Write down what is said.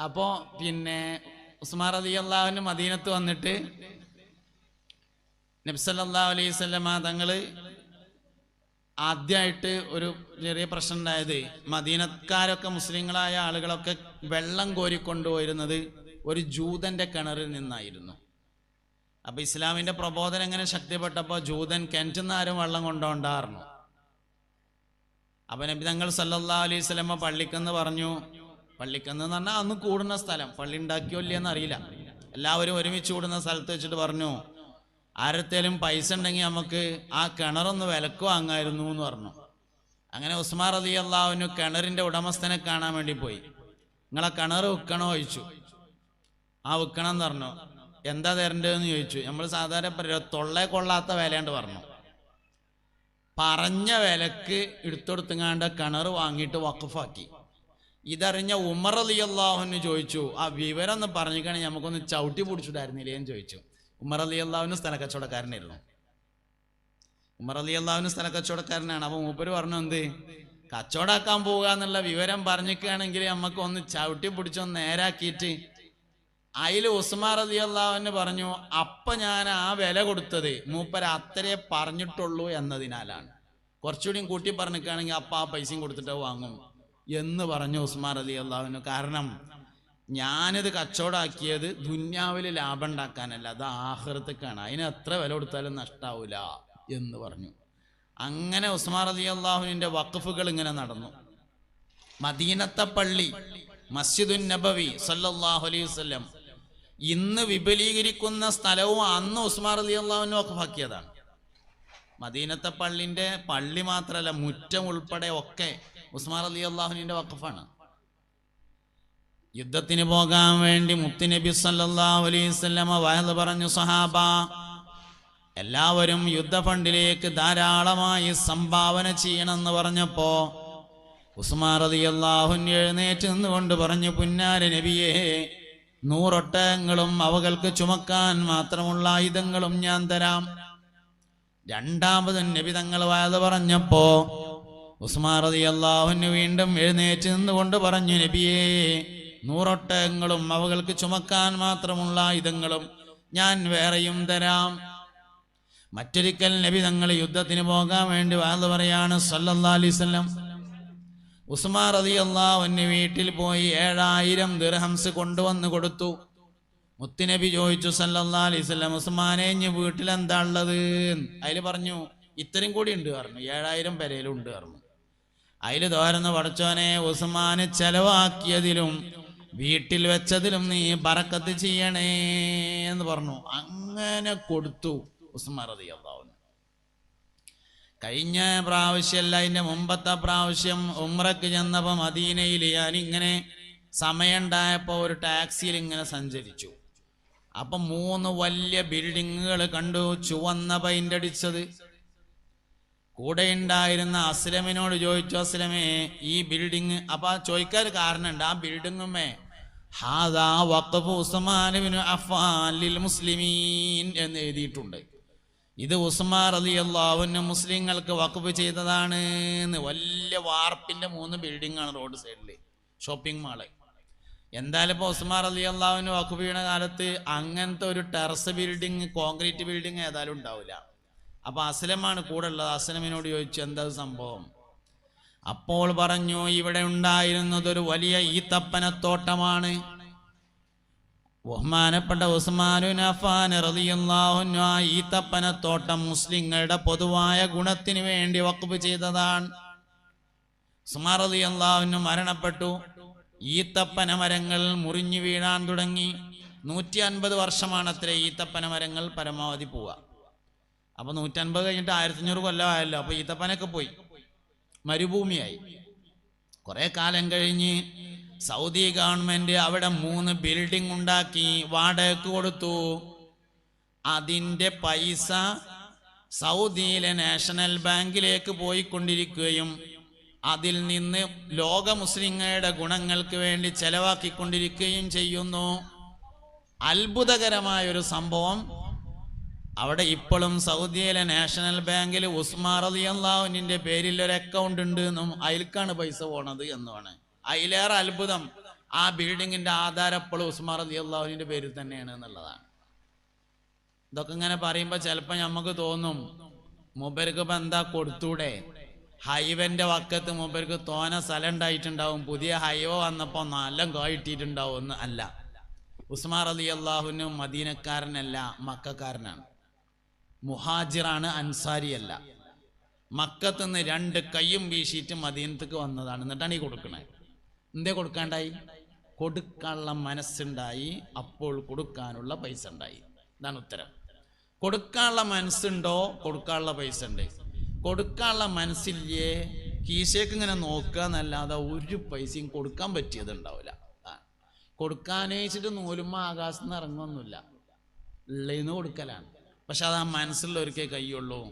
അപ്പോൾ പിന്നെ ഉസ്മാൻ റളിയല്ലാഹു അൻഹു മദീനത്ത് വന്നിട്ട് നബി സല്ലല്ലാഹു അലൈഹി വസല്ലമ തങ്ങൾ ആദ്യമായിട്ട് ഒരു ചെറിയ പ്രശ്നം ഉണ്ടായത്, മദീനക്കാരൊക്കെ മുസ്ലിങ്ങളായ ആളുകളൊക്കെ വെള്ളം കോരിക്കൊണ്ടുപോയിരുന്നത് ഒരു ജൂതന്റെ കിണറിൽ നിന്നായിരുന്നു. അപ്പൊ ഇസ്ലാമിന്റെ പ്രബോധനം എങ്ങനെ ശക്തിപ്പെട്ടപ്പോൾ ജൂതൻ കിണറ്റിന്ന് ആരും വെള്ളം കൊണ്ടുപോണ്ടായിരുന്നു. അപ്പൊ നബി തങ്ങൾ സല്ലല്ലാഹു അലൈഹി വസല്ലമ പള്ളിക്കെന്ന് പറഞ്ഞു. പള്ളിക്കെന്ന് പറഞ്ഞാൽ അന്ന് കൂടുന്ന സ്ഥലം, പള്ളി ഉണ്ടാക്കിയോ ഇല്ലയെന്ന് അറിയില്ല, എല്ലാവരും ഒരുമിച്ച് കൂടുന്ന സ്ഥലത്ത് വെച്ചിട്ട് പറഞ്ഞു, ആരത്തേലും പൈസ ഉണ്ടെങ്കിൽ നമുക്ക് ആ കിണറൊന്ന് വിലക്ക് വാങ്ങായിരുന്നു എന്ന് പറഞ്ഞു. അങ്ങനെ ഉസ്മാൻ റളിയല്ലാഹു അൻഹു കിണറിന്റെ ഉടമസ്ഥനെ കാണാൻ വേണ്ടി പോയി. നിങ്ങളെ കിണർ വിൽക്കണോ ചോദിച്ചു. ആ വിൽക്കണം എന്ന് പറഞ്ഞു. എന്താ തരേണ്ടതെന്ന് ചോദിച്ചു. നമ്മൾ സാധാരണ തൊള്ളേ കൊള്ളാത്ത വിലയുണ്ട് പറഞ്ഞു. പറഞ്ഞ വിലക്ക് എടുത്തെടുത്തുങ്ങാണ്ട് കിണർ വാങ്ങിയിട്ട് വഖഫാക്കി. ഇതറിഞ്ഞ ഉമർ റളിയല്ലാഹു അൻഹു ചോദിച്ചു, ആ വിവരം ഒന്ന് പറഞ്ഞിക്കണെങ്കിൽ നമുക്കൊന്ന് ചവിട്ടി പിടിച്ചിട്ടായിരുന്നില്ലേ എന്ന് ചോദിച്ചു. ഉമർ റളിയല്ലാഹു അൻഹു സ്ഥലക്കച്ചവടക്കാരനായിരുന്നു. ഉമർ റളിയല്ലാഹു അൻഹു സ്ഥലക്കച്ചവടക്കാരനാണ്. അപ്പൊ മൂപ്പര് പറഞ്ഞു, എന്ത് കച്ചവടാക്കാൻ പോവുക എന്നുള്ള വിവരം പറഞ്ഞിക്കുകയാണെങ്കിൽ നമുക്ക് ഒന്ന് ചവിട്ടി പിടിച്ചൊന്ന് നേരാക്കിയിട്ട്. അതിൽ ഉസ്മാൻ റളിയല്ലാഹു അൻഹു പറഞ്ഞു, അപ്പൊ ഞാൻ ആ വില കൊടുത്തത് മൂപ്പര് അത്രേ പറഞ്ഞിട്ടുള്ളൂ എന്നതിനാലാണ്. കുറച്ചുകൂടിയും കൂട്ടി പറഞ്ഞിക്കുകയാണെങ്കിൽ അപ്പ ആ പൈസയും കൊടുത്തിട്ട് വാങ്ങും എന്ന് പറഞ്ഞു ഉസ്മാൻ റളിയല്ലാഹു അൻഹു. കാരണം ഞാനിത് കച്ചവടാക്കിയത് ദുന്യാവിൽ ലാഭം ഉണ്ടാക്കാനല്ല, അത് ആഖിറത്തേക്കാണ്, അതിന് എത്ര വില കൊടുത്താലും നഷ്ടാവൂല എന്ന് പറഞ്ഞു. അങ്ങനെ ഉസ്മാൻ റളിയല്ലാഹു അൻഹുവിന്റെ വഖഫുകൾ ഇങ്ങനെ നടന്നു. മദീനത്തെ പള്ളി മസ്ജിദുൻ നബവി സല്ലല്ലാഹു അലൈഹി വസല്ലം ഇന്ന് വിപുലീകരിക്കുന്ന സ്ഥലവും അന്ന് ഉസ്മാൻ റളിയല്ലാഹു അൻഹു വഖഫാക്കിയതാണ്. മദീനത്തെ പള്ളി മാത്രമല്ല, മുറ്റം ഉൾപ്പെടെ ഒക്കെ ഉസ്മാൻ റളിയല്ലാഹു അൻഹുവിന്റെ വഖഫാണ്. യുദ്ധത്തിന് പോകാൻ വേണ്ടി മുത്തുനബി സല്ലല്ലാഹു അലൈഹി വസല്ലമ വഅദ് പറഞ്ഞു, സഹാബ എല്ലാവരും യുദ്ധ ഫണ്ടിലേക്ക് ധാരാളമായി സംഭാവന ചെയ്യണമെന്ന് പറഞ്ഞപ്പോ ഉസ്മാൻ റളിയല്ലാഹു അൻഹു എഴുന്നേറ്റ് നിന്നുകൊണ്ട് പറഞ്ഞു, പുന്നാര നബിയേ, 100 ഒട്ടകങ്ങളും അവകൾക്ക് ചുമക്കാൻ മാത്രമുള്ള ആയുധങ്ങളും ഞാൻ തരാം. രണ്ടാമത് നബി തങ്ങൾ വഅദ് പറഞ്ഞപ്പോ ഉസ്മാൻ റളിയല്ലാഹു അൻഹു വീണ്ടും എഴുന്നേറ്റ് നിന്നുകൊണ്ട് പറഞ്ഞു, നബിയേ, 100 ഒട്ടകങ്ങളും അവകൾക്ക് ചുമക്കാൻ മാത്രമുള്ള ആയുധങ്ങളും ഞാൻ വേറെയും തരാം. മറ്റൊരിക്കൽ നബി തങ്ങൾ യുദ്ധത്തിന് പോകാൻ വേണ്ടി വഅദ് പറയാണ് സല്ലല്ലാഹു അലൈഹി വസല്ലം. ഉസ്മാൻ റളിയല്ലാഹു അൻഹു വീട്ടിൽ പോയി 7000 ദിർഹംസ് കൊണ്ടുവന്ന് കൊടുത്തു. മുത്തുനബി ചോദിച്ചു സല്ലല്ലാഹു അലൈഹി വസല്ലം, ഉസ്മാനെ ഇനി വീട്ടിൽ എന്താ ഉള്ളത്? അതിൽ പറഞ്ഞു, ഇത്രയും കൂടി ഉണ്ട് പറഞ്ഞു, 7000 പെരയിലും ഉണ്ട് പറഞ്ഞു. അതിൽ തോരുന്ന പഠിച്ചോനെ, ഉസ്മാന് ചെലവാക്കിയതിലും വീട്ടിൽ വെച്ചതിലും നീ ബറക്കത്ത് ചെയ്യണേ എന്ന് പറഞ്ഞു. അങ്ങനെ കൊടുത്തു ഉസ്മാൻ റളിയല്ലാഹു അൻഹു. കഴിഞ്ഞ പ്രാവശ്യമല്ല, അതിന്റെ മുമ്പത്തെ പ്രാവശ്യം ഉംറക്ക് ചെന്നപ്പോ മദീനയിൽ ഞാനിങ്ങനെ സമയമുണ്ടായപ്പോ ഒരു ടാക്സിയിൽ ഇങ്ങനെ സഞ്ചരിച്ചു. അപ്പൊ 3 വലിയ ബിൽഡിങ്ങുകൾ കണ്ടു, ചുവന്ന പെയിന്റ് അടിച്ചത്. കൂടെ ഉണ്ടായിരുന്ന അസ്ലമിനോട് ചോദിച്ചു, അസ്ലമേ ഈ ബിൽഡിങ്, അപ്പൊ ചോദിക്കാൻ കാരണമുണ്ട്, ആ ബിൽഡിങ്ങുമേ ഹാദാ വഖഫ് ഉസ്മാൻ ഇബ്നു അഫ്ഫാൻ ലിൽ മുസ്ലിമീൻ എന്ന് എഴുതിയിട്ടുണ്ട്. ഇത് ഉസ്മാൻ റളിയല്ലാഹു അൻഹു മുസ്ലിങ്ങൾക്ക് വഖഫ് ചെയ്തതാണ്. വലിയ വാർപ്പിന്റെ 3 ബിൽഡിംഗ് ആണ് റോഡ് സൈഡിൽ, ഷോപ്പിംഗ് മാള്. എന്തായാലും ഇപ്പൊ ഉസ്മാൻ റളിയല്ലാഹു അൻഹു വഖഫ് ചെയ്യുന്ന കാലത്ത് അങ്ങനത്തെ ഒരു ടെറസ് ബിൽഡിംഗ്, കോൺക്രീറ്റ് ബിൽഡിംഗ് ഏതായാലും ഉണ്ടാവില്ല. അപ്പൊ അസ്ലമാണ് കൂടെ ഉള്ളത്. അസ്ലമിനോട് ചോദിച്ചു, എന്താ സംഭവം? അപ്പോൾ പറഞ്ഞു, ഇവിടെ ഉണ്ടായിരുന്നത് ഒരു വലിയ ഈത്തപ്പനത്തോട്ടമാണ്. ബഹുമാനപ്പെട്ട ഉസ്മാൻ ഇബ്നു അഫ്ഫാൻ റളിയല്ലാഹു അൻഹു ആ ഈത്തപ്പനത്തോട്ടം മുസ്ലിങ്ങളുടെ പൊതുവായ ഗുണത്തിന് വേണ്ടി വഖഫ് ചെയ്തതാണ്. ഉസ്മാൻ റളിയല്ലാഹു അൻഹു മരണപ്പെട്ടു. ഈത്തപ്പന മരങ്ങൾ മുറിഞ്ഞു വീഴാൻ തുടങ്ങി. 150 വർഷമാണ് അത്ര ഈത്തപ്പന മരങ്ങൾ പരമാവധി പോവുക. അപ്പൊ 150 കഴിഞ്ഞിട്ട് 1500 കൊല്ലമായല്ലോ. അപ്പൊ ഈത്തപ്പനൊക്കെ പോയി, മരുഭൂമിയായി. കുറെ കാലം കഴിഞ്ഞ് സൗദി ഗവൺമെന്റ് അവിടെ 3 ബിൽഡിംഗ് ഉണ്ടാക്കി, വാടകയ്ക്ക് കൊടുത്തു. അതിന്റെ പൈസ സൗദിയിലെ നാഷണൽ ബാങ്കിലേക്ക് പോയിക്കൊണ്ടിരിക്കുകയും അതിൽ നിന്ന് ലോക മുസ്ലിങ്ങളുടെ ഗുണങ്ങൾക്ക് വേണ്ടി ചെലവാക്കിക്കൊണ്ടിരിക്കുകയും ചെയ്യുന്നു. അത്ഭുതകരമായ ഒരു സംഭവം. അവിടെ ഇപ്പോഴും സൗദിയിലെ നാഷണൽ ബാങ്കിൽ ഉസ്മാൻ റളിയല്ലാഹു അൻഹുവിന്റെ പേരിൽ ഒരു അക്കൗണ്ട് ഉണ്ട് എന്നും അതിലേക്കാണ് പൈസ പോണത് എന്നുമാണ്. അതിലേറെ അത്ഭുതം, ആ ബിൽഡിങ്ങിന്റെ ആധാരം എപ്പോഴും ഉസ്മാൻ റളിയല്ലാഹു അൻഹുവിന്റെ പേരിൽ തന്നെയാണ് എന്നുള്ളതാണ്. ഇതൊക്കെ ഇങ്ങനെ പറയുമ്പോൾ ചിലപ്പോൾ നമുക്ക് തോന്നും മൂപ്പർക്ക് ഇപ്പം എന്താ കൊടുത്തൂടെ, ഹൈവേന്റെ വക്കത്ത് മൂപ്പർക്ക് തോന സ്ഥലം ഉണ്ടായിട്ടുണ്ടാവും, പുതിയ ഹൈവേ വന്നപ്പോൾ നല്ല കായിട്ടിട്ടുണ്ടാവും എന്ന്. അല്ല, ഉസ്മാൻ റളിയല്ലാഹു അൻഹു മദീനക്കാരനല്ല, മക്കക്കാരനാണ്, മുഹാജിറാണ്, അൻസാരിയല്ല. മക്കത്തുനിന്ന് 2 കയ്യും വീശിയിട്ട് മദീനത്തേക്ക് വന്നതാണ്. എന്നിട്ടാണ് ഈ കൊടുക്കണേ. എന്തേ കൊടുക്കാണ്ടായി? കൊടുക്കാനുള്ള മനസ്സുണ്ടായി, അപ്പോൾ കൊടുക്കാനുള്ള പൈസ ഉണ്ടായി. ഇതാണ് ഉത്തരം. കൊടുക്കാനുള്ള മനസ്സുണ്ടോ, കൊടുക്കാനുള്ള പൈസ ഉണ്ട്. കൊടുക്കാനുള്ള മനസ്സില്ലേ, കീശയ്ക്ക് ഇങ്ങനെ നോക്കുക എന്നല്ലാതെ ഒരു പൈസയും കൊടുക്കാൻ പറ്റിയത് ഉണ്ടാവില്ല. കൊടുക്കാനേച്ചിട്ട് നൂലുമ്മ ആകാശത്ത് നിന്ന് ഇറങ്ങുമൊന്നുമില്ല, ഉള്ളേന്ന് കൊടുക്കലാണ്. പക്ഷെ അത് ആ മനസ്സുള്ളവർക്കേ കയ്യുള്ളൂ.